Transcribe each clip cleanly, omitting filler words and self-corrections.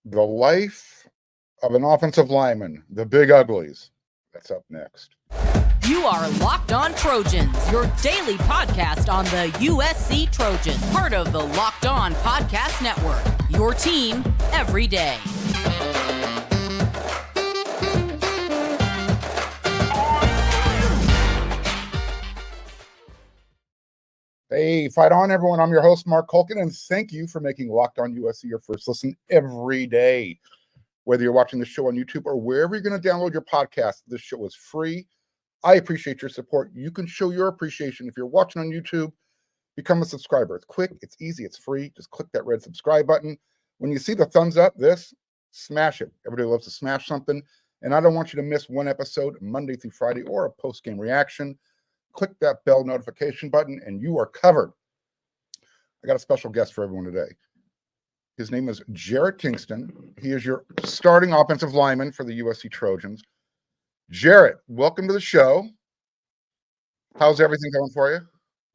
The life of an offensive lineman, the big uglies. That's up next. You are Locked On Trojans, your daily podcast on the USC Trojans, part of the Locked On Podcast Network, your team every day. Hey, fight on, everyone. I'm your host, Mark Culkin, and thank you for making Locked On USC your first listen every day. Whether you're watching the show on YouTube or wherever you're going to download your podcast, this show is free. I appreciate your support. You can show your appreciation if you're watching on YouTube. Become a subscriber. It's quick, it's easy, it's free. Just click that red subscribe button. When you see the thumbs up, smash it. Everybody loves to smash something, and I don't want you to miss one episode Monday through Friday or a post-game reaction. Click that bell notification button, and you are covered. I got a special guest for everyone today. His name is Jarret Kingston. He is your starting offensive lineman for the USC Trojans. Jarret, welcome to the show. How's everything going for you?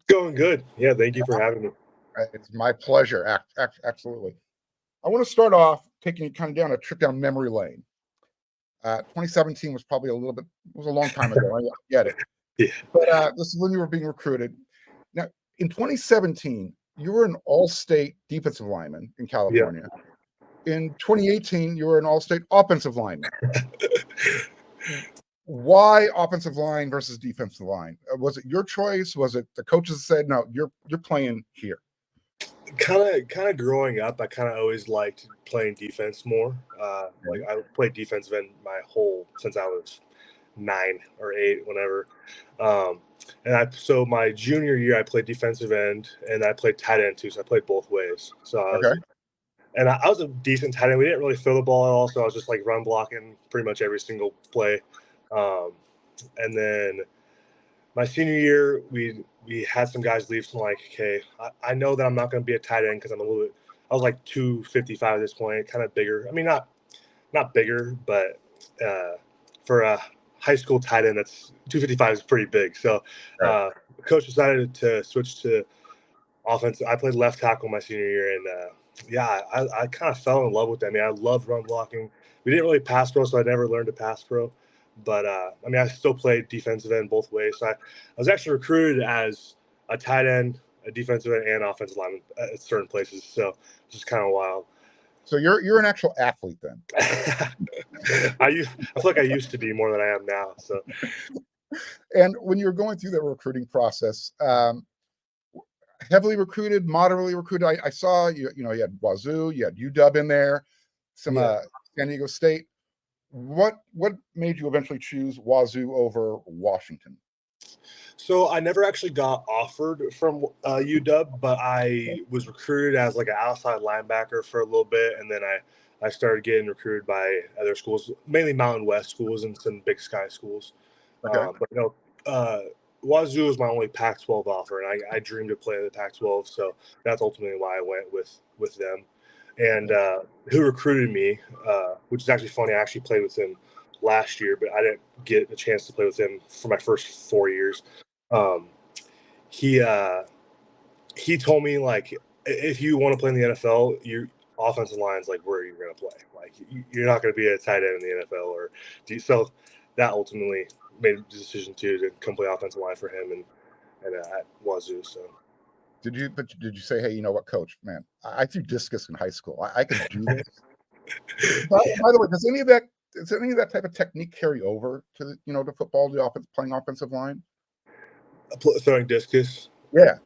Going good. Yeah, thank you for having me. It's my pleasure. Absolutely. I want to start off taking you kind of down a trip down memory lane. 2017 was probably a long time ago. I get it. Yeah. But this is when you were being recruited. Now, in 2017, you were an all-state defensive lineman in California. Yeah. In 2018, you were an all-state offensive lineman. Why offensive line versus defensive line? Was it your choice? Was it the coaches said, no, you're playing here? Kind of growing up, I kind of always liked playing defense more. Like I played defensive end since I was 9 or 8, whenever. So my junior year, I played defensive end, and I played tight end too. So I played both ways. So I was a decent tight end. We didn't really throw the ball at all, so I was just like run blocking pretty much every single play. And then my senior year, we had some guys leave. So I'm like, okay, I know that I'm not going to be a tight end because I was like 255 at this point, kind of bigger. I mean, not bigger, but for a high school tight end, that's 255 is pretty big. So the coach decided to switch to offense. I played left tackle my senior year, and I kind of fell in love with that. I mean, I loved run blocking. We didn't really pass pro, so I never learned to pass pro. But I still played defensive end both ways. So I was actually recruited as a tight end, a defensive end, and offensive lineman at certain places. So it's just kind of wild. So you're an actual athlete then? I feel like I used to be more than I am now. So, and when you were going through that recruiting process, heavily recruited, moderately recruited, I saw you had Wazoo, you had UW in there, some San Diego State. What made you eventually choose Wazoo over Washington? So I never actually got offered from UW, but I was recruited as like an outside linebacker for a little bit, and then I started getting recruited by other schools, mainly Mountain West schools and some Big Sky schools. Okay. But Wazoo was my only Pac-12 offer, and I dreamed of playing the Pac-12, so that's ultimately why I went with them. And who recruited me, which is actually funny. I actually played with him last year, but I didn't get a chance to play with him for my first 4 years. He told me, like, if you want to play in the NFL, your offensive line is like where you're going to play. Like, you're not going to be a tight end in the NFL. So that ultimately made the decision to come play offensive line for him and at Wazoo. So. Did you say, hey, you know what, coach, man, I threw discus in high school. I can do this. By the way, does any of that type of technique carry over to to football, playing offensive line? Throwing discus? Yeah.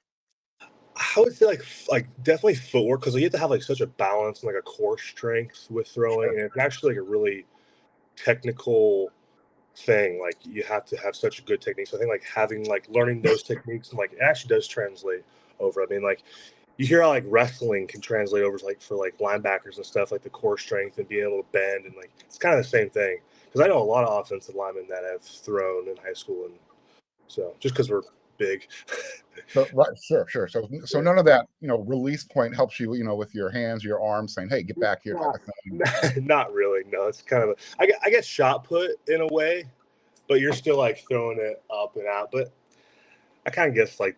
I would say like definitely footwork, because you have to have like such a balance and like a core strength with throwing, and it's actually like a really technical thing. Like you have to have such a good technique. So I think like learning those techniques, and like it actually does translate over. I mean, like you hear how like wrestling can translate over for like linebackers and stuff, like the core strength and being able to bend, and like it's kind of the same thing. Because I know a lot of offensive linemen that have thrown in high school, and so just because we're big. So, right, sure. So none of that, release point helps you, with your hands, your arms, saying, "Hey, get back here." Not really. No, it's kind of I get shot put in a way, but you're still like throwing it up and out. But I kind of guess like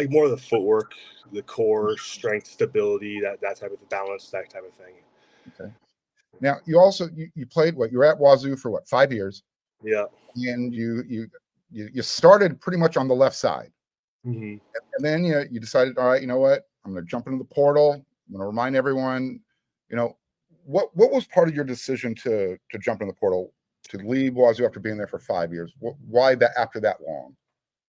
more of the footwork, the core strength, stability, that type of balance, that type of thing. Okay. Now you also you played what? You were at Wazoo for what, 5 years? Yeah. And you started pretty much on the left side. Mm-hmm. And then you decided, all right, you know what? I'm going to jump into the portal. I'm going to remind everyone, what was part of your decision to jump in the portal, to leave Wazoo after being there for 5 years? Why that after that long?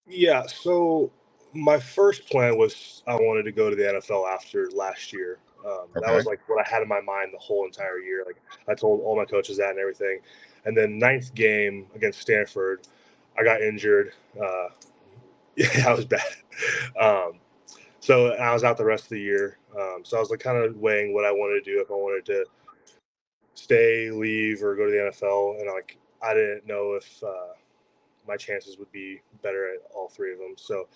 Yeah. So my first plan was I wanted to go to the NFL after last year. That was Okay. like what I had in my mind the whole entire year. Like I told all my coaches that and everything. And then ninth game against Stanford, I got injured. Yeah, I was bad. So I was out the rest of the year. So I was like kind of weighing what I wanted to do, if I wanted to stay, leave, or go to the NFL. And I didn't know if my chances would be better at all three of them. So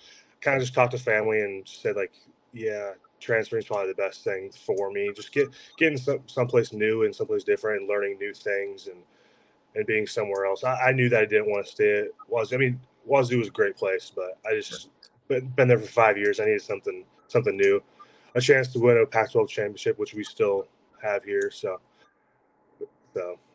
kind of just talked to family and said like, yeah, transferring is probably the best thing for me. Just getting someplace new and someplace different and learning new things and being somewhere else. I knew that I didn't want to stay at Wazoo. I mean, Wazoo was a great place, but I just been there for 5 years. I needed something new, a chance to win a Pac-12 championship, which we still have here. So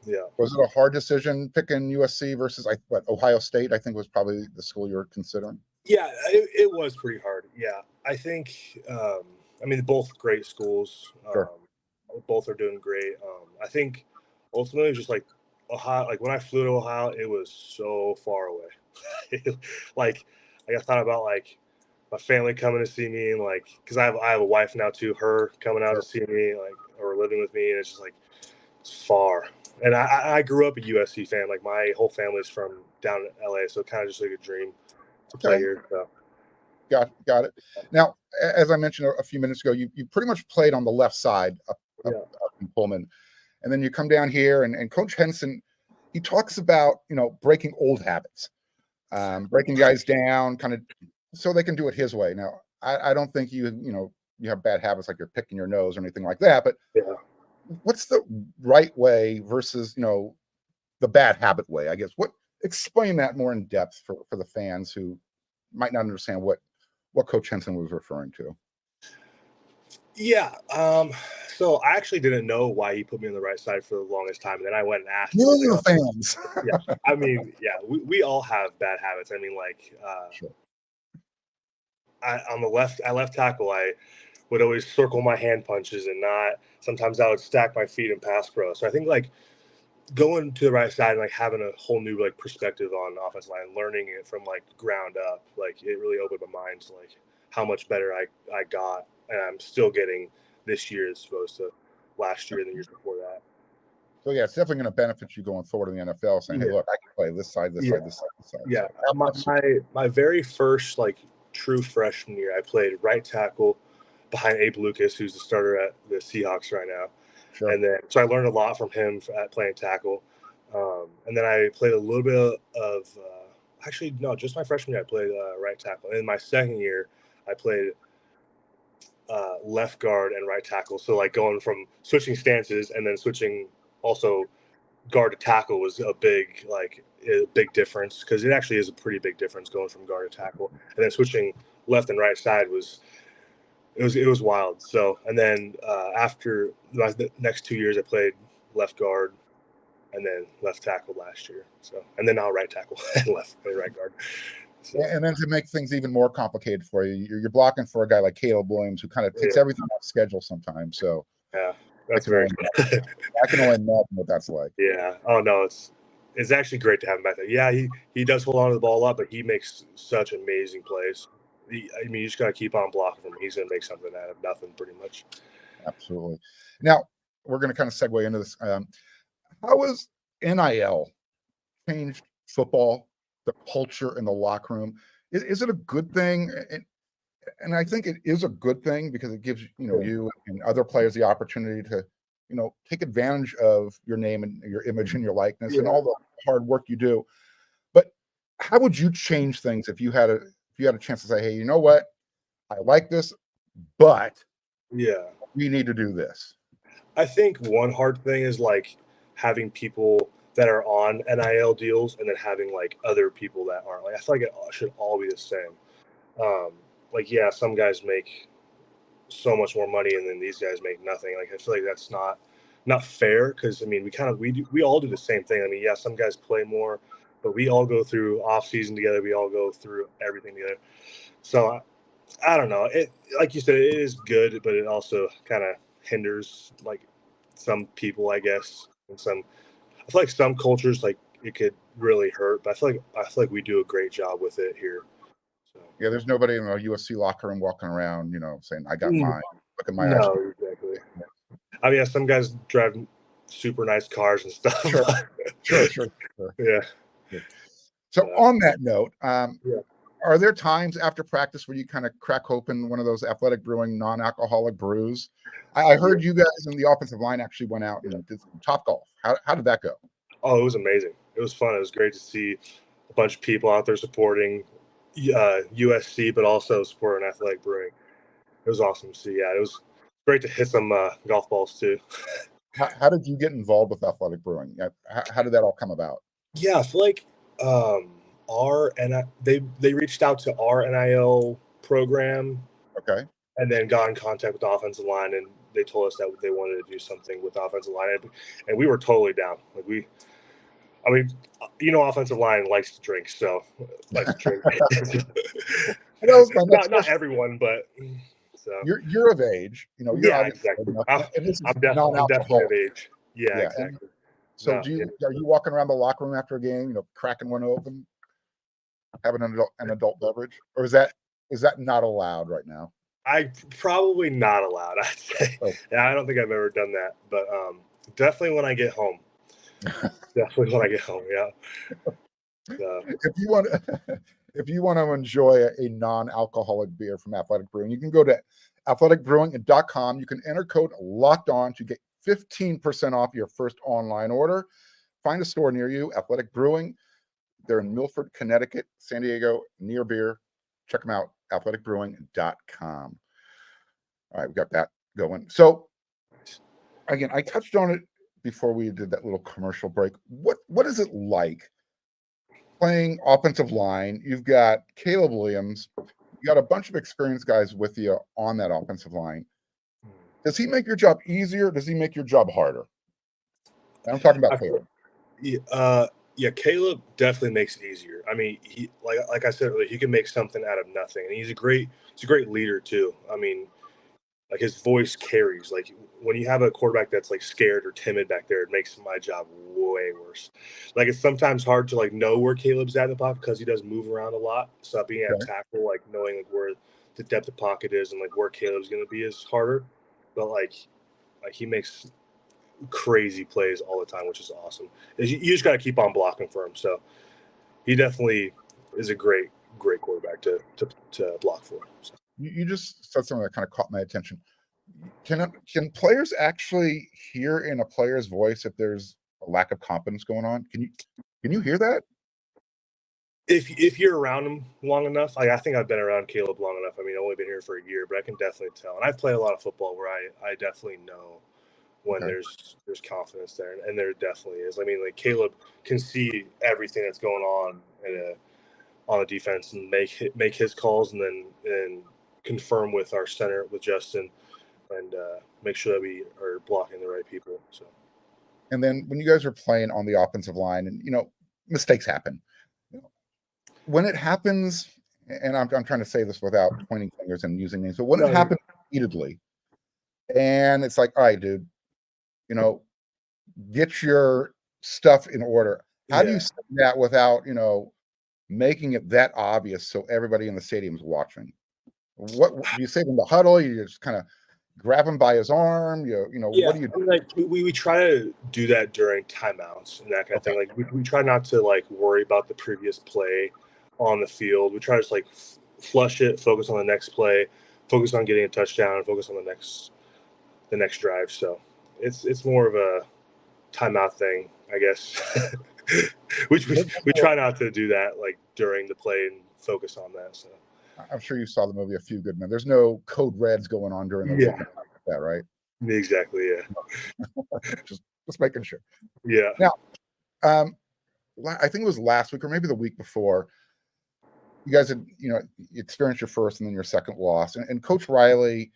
yeah. Was it a hard decision picking USC versus Ohio State? I think was probably the school you were considering. Yeah, it was pretty hard. Yeah, I think. I mean, both great schools. Sure. Both are doing great. I think ultimately, just like Ohio, like when I flew to Ohio, it was so far away. like I thought about like my family coming to see me, and like because I have a wife now too, her coming out to see me, like or living with me, and it's just like it's far. And I grew up a USC fan. Like my whole family's from down in LA, so kind of just like a dream to play here. So. Got it. Now, as I mentioned a few minutes ago, you pretty much played on the left side up in Pullman, and then you come down here, and Coach Henson, he talks about breaking old habits, breaking guys down, kind of so they can do it his way. Now, I don't think you have bad habits like you're picking your nose or anything like that, but what's the right way versus the bad habit way? I guess explain that more in depth for the fans who might not understand what Coach Henson was referring to. Yeah. So I actually didn't know why he put me on the right side for the longest time. And then I went and asked. Millions of fans. Yeah. I mean, yeah, we all have bad habits. I mean, like, sure. On the left tackle, I would always circle my hand punches and sometimes I would stack my feet and pass pro. So I think like going to the right side and like having a whole new like perspective on the offensive line, learning it from like ground up, like it really opened my mind to like how much better I got, and I'm still getting this year as opposed to last year and the years before that. So yeah, it's definitely going to benefit you going forward in the NFL, saying, "Hey, look, I can play this side, this side, this side, this side." Yeah, So, my very first like true freshman year, I played right tackle behind Abe Lucas, who's the starter at the Seahawks right now. Sure. And then, so I learned a lot from him at playing tackle. And then I played a little bit of, actually, no, just my freshman year, I played right tackle. And in my second year, I played left guard and right tackle. So like going from switching stances and then switching also guard to tackle was a big difference, because it actually is a pretty big difference going from guard to tackle. And then switching left and right side was wild. So, and then after the next 2 years, I played left guard and then left tackle last year. So, and then now right tackle and right guard. So. And then to make things even more complicated for you, you're blocking for a guy like Caleb Williams, who kind of takes everything off schedule sometimes. So yeah, that's very cool. I can only imagine what that's like. Yeah. Oh no, it's actually great to have him back there. Yeah, he does hold on to the ball a lot, but he makes such amazing plays. I mean, you just got to keep on blocking him. He's going to make something out of nothing, pretty much. Absolutely. Now, we're going to kind of segue into this. How has NIL changed football, the culture in the locker room? Is it a good thing? And I think it is a good thing, because it gives you and other players the opportunity to take advantage of your name and your image and your likeness and all the hard work you do. But how would you change things if you had a chance to say, hey, you know what? I like this, but we need to do this. I think one hard thing is like having people that are on NIL deals and then having like other people that aren't. Like I feel like it should all be the same. Like some guys make so much more money and then these guys make nothing. Like I feel like that's not not fair, because I mean we all do the same thing. I mean, yeah, some guys play more, but we all go through off season together. We all go through everything together. So I don't know. It, like you said, it is good, but it also kind of hinders like some people, I guess. And I feel like some cultures, like, it could really hurt. But I feel like we do a great job with it here. So. Yeah, there's nobody in a USC locker room walking around, saying, "I got mine. Look at my No, actual." exactly. I mean, yeah, some guys drive super nice cars and stuff. Sure. Yeah. So on that note, Yeah. are there times after practice where you kind of crack open one of those Athletic Brewing non-alcoholic brews? I heard you guys in the offensive line actually went out and did some Top Golf. How did that go? Oh, it was amazing. It was fun. It was great to see a bunch of people out there supporting USC, but also supporting Athletic Brewing. It was awesome to see. Yeah, it was great to hit some golf balls too. How did you get involved with Athletic Brewing? How did that all come about? Yeah, I feel like they reached out to our NIL program. Okay. And then got in contact with the offensive line, and they told us that they wanted to do something with the offensive line, and we were totally down. Like offensive line likes to drink, so likes to drink. That was my next not everyone, but so you're of age. You're exactly. I'm definitely of age. Yeah, exactly. So are you walking around the locker room after a game, cracking one open, having an adult beverage, or is that not allowed right now? I probably not allowed, I'd say. Oh. Yeah, I don't think I've ever done that, but definitely when I get home. Yeah. So. If you want to enjoy a non-alcoholic beer from Athletic Brewing, you can go to athleticbrewing.com. You can enter code LOCKEDON to get 15% off your first online order. Find a store near you. Athletic Brewing. They're in Milford, Connecticut, San Diego, near beer. Check them out, athleticbrewing.com. All right, we got that going. So, again, I touched on it before we did that little commercial break. What is it like playing offensive line? You've got Caleb Williams. You got a bunch of experienced guys with you on that offensive line. Does he make your job easier? Does he make your job harder? And I'm talking about Caleb. Yeah, Caleb definitely makes it easier. I mean, he like I said earlier, he can make something out of nothing, and he's a great leader too. I mean, like, his voice carries. Like, when you have a quarterback that's like scared or timid back there, it makes my job way worse. Like, it's sometimes hard to like know where Caleb's at in the pocket because he does move around a lot. So being at tackle, like knowing like where the depth of pocket is and like where Caleb's going to be is harder. But like he makes crazy plays all the time, which is awesome. You just got to keep on blocking for him. So he definitely is a great quarterback to block for. So. You just said something that kind of caught my attention. Can players actually hear in a player's voice if there's a lack of confidence going on? Can you hear that? If you're around him long enough, I think I've been around Caleb long enough. I mean, I've only been here for a year, but I can definitely tell. And I've played a lot of football where I definitely know when there's confidence there, and there definitely is. I mean, like, Caleb can see everything that's going on on the defense and make his calls, and then confirm with our center, with Justin, and make sure that we are blocking the right people. So. And then when you guys are playing on the offensive line, and mistakes happen. When it happens, and I'm trying to say this without pointing fingers and using names, but when it happens repeatedly, and it's like, all right, dude, get your stuff in order. How do you say that without, making it that obvious so everybody in the stadium is watching? What do you say in the huddle? You just kind of grab him by his arm. What do you do? Like, we try to do that during timeouts and that kind of thing. Like, we try not to like worry about the previous play on the field. We try to just like flush it, focus on the next play, focus on getting a touchdown, and focus on the next drive. So it's more of a timeout thing, I guess. Which we try not to do that like during the play and focus on that. So. I'm sure you saw the movie A Few Good Men. There's no code reds going on during the week like that, right? Exactly. Yeah. just making sure. Yeah. Now, I think it was last week or maybe the week before, you guys had experienced your first and then your second loss, and Coach Riley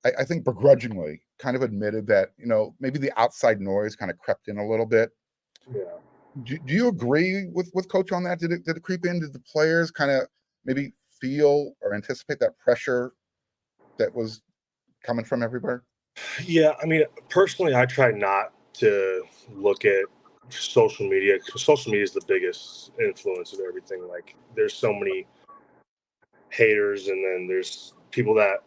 I think begrudgingly kind of admitted that, maybe the outside noise kind of crept in a little bit. Yeah. Do you agree with Coach on that? Did it creep in? Did the players kind of maybe feel or anticipate that pressure that was coming from everywhere? Yeah, I mean, personally, I try not to look at social media because social media is the biggest influence of everything. Like, there's so many haters, and then there's people that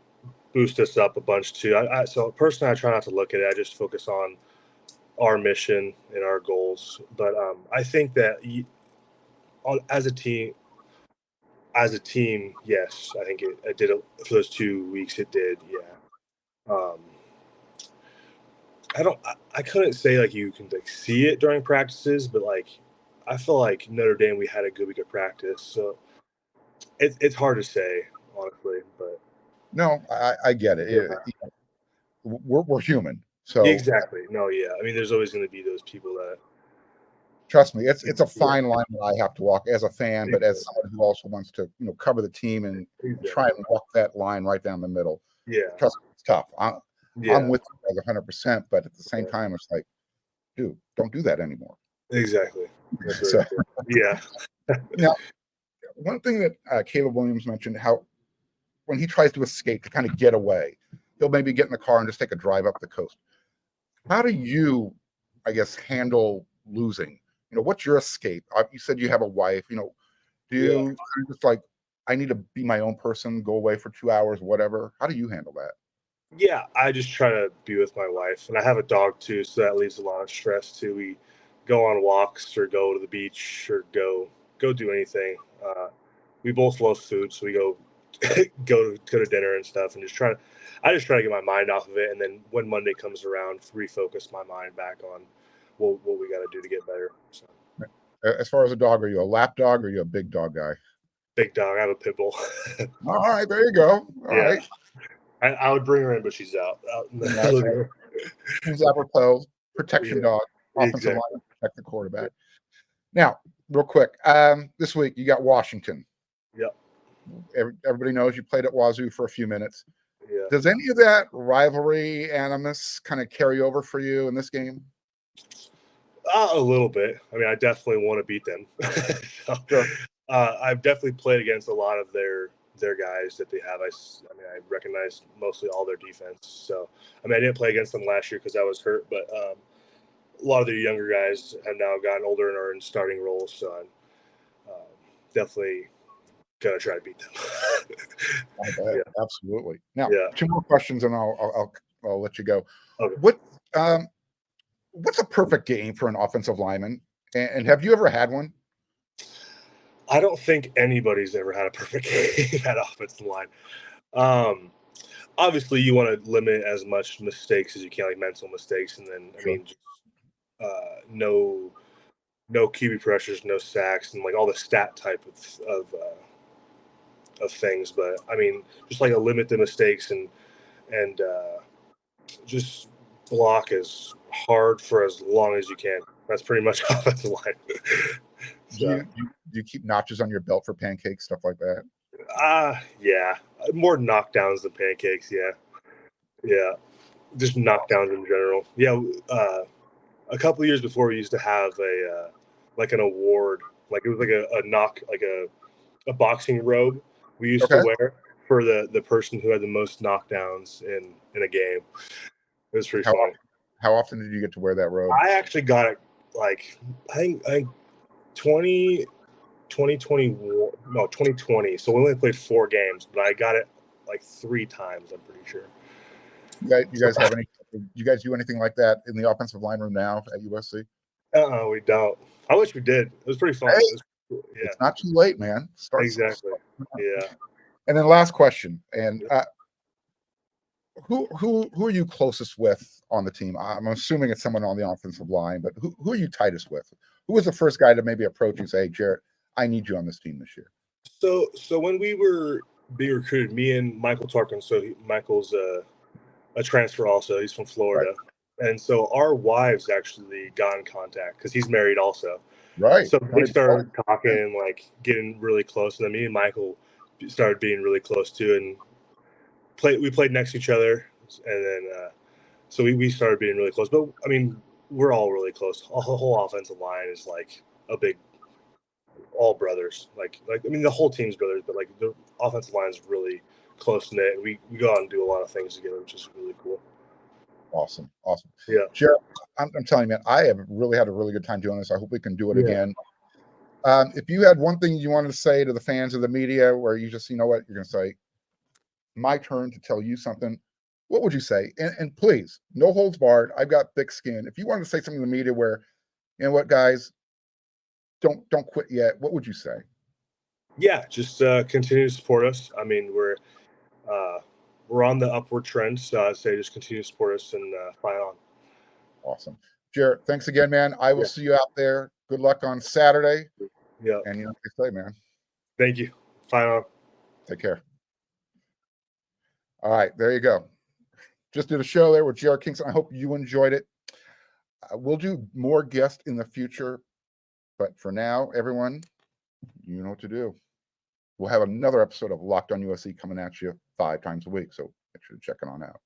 boost us up a bunch too. So personally, I try not to look at it. I just focus on our mission and our goals. But I think that as a team, yes, I think it did it for those 2 weeks. It did, yeah. I couldn't say like you can like see it during practices, but like I feel like Notre Dame, we had a good week of practice, so it's hard to say honestly, but No, I get it. yeah. We're human, so Exactly. No, yeah. I mean, there's always going to be those people that trust me, it's a yeah, fine line that I have to walk as a fan, but as someone who also wants to cover the team and try and walk that line right down the middle. yeah, Trust me, it's tough. yeah. I'm with you guys 100%, but at the same time, it's like, dude, don't do that anymore. Exactly. That's So, right. Yeah. now, one thing that Caleb Williams mentioned, how when he tries to escape to kind of get away, he'll maybe get in the car and just take a drive up the coast. How do you, I guess, handle losing? What's your escape? You said you have a wife. Do you just like, I need to be my own person, go away for 2 hours, whatever? How do you handle that? Yeah, I just try to be with my wife, and I have a dog too, so that leaves a lot of stress too. We go on walks or go to the beach or go do anything. We both love food, so we go go to dinner and stuff, and I just try to get my mind off of it, and then when Monday comes around, refocus my mind back on what we got to do to get better. So. As far as a dog, are you a lap dog or are you a big dog guy? Big dog. I have a pit bull. All right, there you go. All right. I would bring her in, but she's out in the living room. She's apropos, protection dog, offensive line, protect the quarterback. Now, real quick, this week you got Washington. Yep. Everybody knows you played at Wazoo for a few minutes. Yeah. Does any of that rivalry animus kind of carry over for you in this game? A little bit. I mean, I definitely want to beat them. So, sure. I've definitely played against a lot of their guys that they have. I mean, I recognize mostly all their defense. So, I mean, I didn't play against them last year because I was hurt, but a lot of their younger guys have now gotten older and are in starting roles. So, I'm definitely gonna try to beat them. Yeah. Absolutely. Now, 2 more questions, and I'll let you go. Okay. What's a perfect game for an offensive lineman? And have you ever had one? I don't think anybody's ever had a perfect game at offensive line. Obviously, you want to limit as much mistakes as you can, like mental mistakes, and then I mean, just, no QB pressures, no sacks, and like all the stat type of things. But I mean, just like limit the mistakes and just block as hard for as long as you can. That's pretty much offensive line. So, do you keep notches on your belt for pancakes, stuff like that? Yeah, more knockdowns than pancakes. Yeah, just knockdowns in general. Yeah, a couple of years before, we used to have an award, like it was like a boxing robe we used to wear for the person who had the most knockdowns in a game. It was pretty fun. How often did you get to wear that robe? I actually got it like I think 2020. So we only played 4 games, but I got it like 3 times. I'm pretty sure. You guys have any? You guys do anything like that in the offensive line room now at USC? We don't. I wish we did. It was pretty fun. Hey, it's not too late, man. Exactly. Yeah. And then last question, and who are you closest with on the team? I'm assuming it's someone on the offensive line, but who are you tightest with? Who was the first guy to maybe approach you and say, hey, Jarrett, I need you on this team this year? So when we were being recruited, me and Michael Tarkin, Michael's a transfer also. He's from Florida. Right. And so our wives actually got in contact because he's married also. Right. So they started talking, like getting really close. And then me and Michael started being really close too. And we played next to each other. And then so we started being really close. But I mean, we're all really close. The whole offensive line is like a big, all brothers. Like I mean, the whole team's brothers, but like the offensive line is really close knit. We go out and do a lot of things together, which is really cool. Awesome. Yeah. Jarrett, I'm telling you, man, I have really had a really good time doing this. I hope we can do it again. If you had one thing you wanted to say to the fans of the media where you just, you know what, you're going to say, my turn to tell you something, what would you say? And please, no holds barred. I've got thick skin. If you wanted to say something to the media where, you know what, guys, don't quit yet, what would you say? Yeah, just continue to support us. I mean, we're on the upward trend, so I'd say just continue to support us and fight on. Awesome. Jarrett, thanks again, man. I will see you out there. Good luck on Saturday. Yeah. And you know what they say, man. Thank you. Fight on. Take care. All right, there you go. Just did a show there with Jarret Kingston. I hope you enjoyed it. We'll do more guests in the future, but for now, everyone, you know what to do. We'll have another episode of Locked On USC coming at you 5 times a week, so make sure to check it on out.